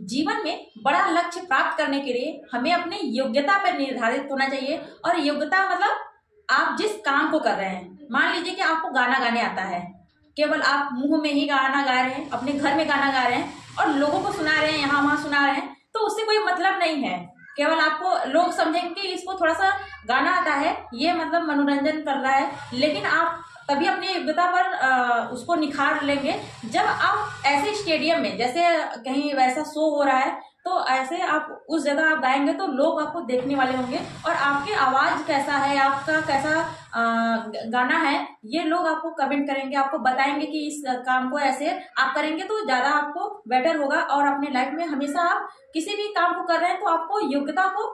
जीवन में बड़ा लक्ष्य प्राप्त करने के लिए हमें अपने योग्यता पर निर्धारित होना चाहिए। और योग्यता मतलब आप जिस काम को कर रहे हैं, मान लीजिए कि आपको गाना गाने आता है, केवल आप मुंह में ही गाना गा रहे हैं, अपने घर में गाना गा रहे हैं और लोगों को सुना रहे हैं, यहाँ वहां सुना रहे हैं, तो उससे कोई मतलब नहीं है। केवल आपको लोग समझेंगे कि इसको थोड़ा सा गाना आता है, ये मतलब मनोरंजन कर रहा है, लेकिन आप तभी अपनी योग्यता पर उसको निखार लेंगे जब आप ऐसे स्टेडियम में, जैसे कहीं वैसा शो हो रहा है, तो ऐसे आप उस जगह आप गाएंगे तो लोग आपको देखने वाले होंगे और आपकी आवाज कैसा है, आपका कैसा गाना है, ये लोग आपको कमेंट करेंगे, आपको बताएंगे कि इस काम को ऐसे आप करेंगे तो ज्यादा आपको बेटर होगा। और अपने लाइफ में हमेशा आप किसी भी काम को कर रहे हैं तो आपको योग्यता को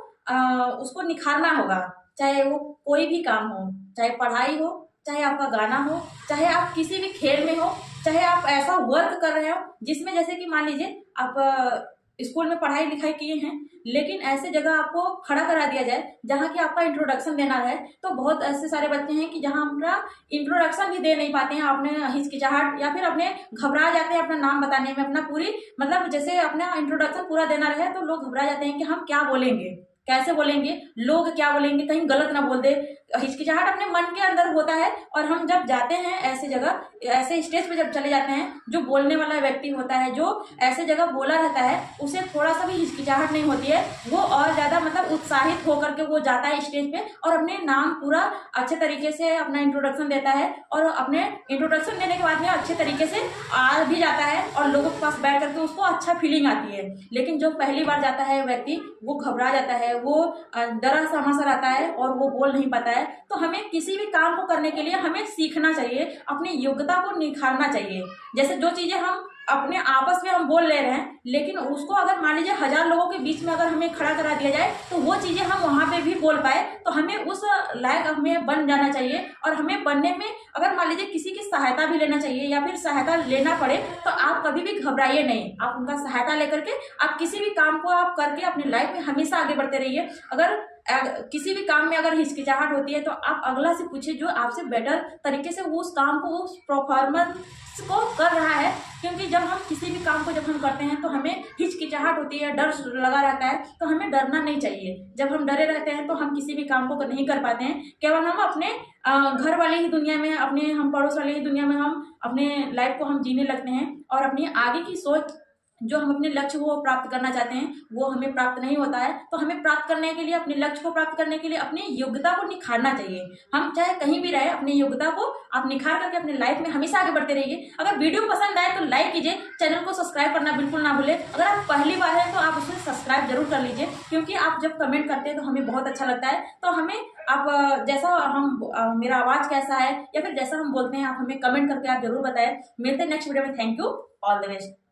उसको निखारना होगा, चाहे वो कोई भी काम हो, चाहे पढ़ाई हो, चाहे आपका गाना हो, चाहे आप किसी भी खेल में हो, चाहे आप ऐसा वर्क कर रहे हो जिसमें, जैसे कि मान लीजिए आप स्कूल में पढ़ाई लिखाई किए हैं, लेकिन ऐसे जगह आपको खड़ा करा दिया जाए जहाँ की आपका इंट्रोडक्शन देना है, तो बहुत ऐसे सारे बच्चे हैं कि जहाँ अपना इंट्रोडक्शन भी दे नहीं पाते हैं, अपने हिचकिचाहट या फिर अपने घबरा जाते हैं अपना नाम बताने में, अपना पूरी मतलब जैसे अपना इंट्रोडक्शन पूरा देना रहे तो लोग घबरा जाते हैं कि हम क्या बोलेंगे, कैसे बोलेंगे, लोग क्या बोलेंगे, कहीं गलत ना बोल दे, हिचकिचाहट अपने मन के अंदर होता है। और हम जब जाते हैं ऐसे जगह, ऐसे स्टेज पे जब चले जाते हैं, जो बोलने वाला व्यक्ति होता है, जो ऐसे जगह बोला रहता है, उसे थोड़ा सा भी हिचकिचाहट नहीं होती है, वो और ज्यादा मतलब उत्साहित होकर के वो जाता है स्टेज पे और अपने नाम पूरा अच्छे तरीके से अपना इंट्रोडक्शन देता है और अपने इंट्रोडक्शन देने के बाद में अच्छे तरीके से आ भी जाता है और लोगों के पास बैठ करके उसको अच्छा फीलिंग आती है। लेकिन जो पहली बार जाता है व्यक्ति, वो घबरा जाता है, वो डरा सहमा रहता है और वो बोल नहीं पाता है। तो हमें किसी भी काम को करने के लिए हमें सीखना चाहिए, अपनी योग्यता को निखारना चाहिए। जैसे जो चीजें हम अपने आपस में हम बोल ले रहे हैं, लेकिन उसको अगर मान लीजिए 1000 लोगों के बीच में अगर हमें खड़ा करा दिया जाए तो वो चीजें हम वहां पे भी बोल पाए, तो हमें उस लायक हमें बन जाना चाहिए। और हमें बनने में अगर मान लीजिए किसी की सहायता भी लेना चाहिए या फिर सहायता लेना पड़े, तो आप कभी भी घबराइए नहीं, आप उनका सहायता लेकर के आप किसी भी काम को आप करके अपनी लाइफ में हमेशा आगे बढ़ते रहिए। अगर किसी भी काम में अगर हिचकिचाहट होती है तो आप अगला से पूछिए जो आपसे बेटर तरीके से वो उस काम को, उस परफॉर्मेंस को कर रहा है। क्योंकि जब हम किसी भी काम को जब हम करते हैं तो हमें हिचकिचाहट होती है, डर लगा रहता है, तो हमें डरना नहीं चाहिए। जब हम डरे रहते हैं तो हम किसी भी काम को नहीं कर पाते हैं। केवल हम अपने घर वाले ही दुनिया में, अपने हम पड़ोस वाले ही दुनिया में हम अपने लाइफ को हम जीने लगते हैं और अपनी आगे की सोच, जो हम अपने लक्ष्य को प्राप्त करना चाहते हैं, वो हमें प्राप्त नहीं होता है। तो हमें प्राप्त करने के लिए, अपने लक्ष्य को प्राप्त करने के लिए अपनी योग्यता को निखारना चाहिए। हम चाहे कहीं भी रहे, अपनी योग्यता को आप निखार करके अपने लाइफ में हमेशा आगे बढ़ते रहिए। अगर वीडियो पसंद आए तो लाइक कीजिए, चैनल को सब्सक्राइब करना बिल्कुल ना भूलें। अगर आप पहली बार है तो आप उसे सब्सक्राइब जरूर कर लीजिए, क्योंकि आप जब कमेंट करते हैं तो हमें बहुत अच्छा लगता है। तो हमें आप जैसा हम मेरा आवाज कैसा है या फिर जैसा हम बोलते हैं, आप हमें कमेंट करके आप जरूर बताएं। मिलते हैं नेक्स्ट वीडियो में। Thank you, all the best.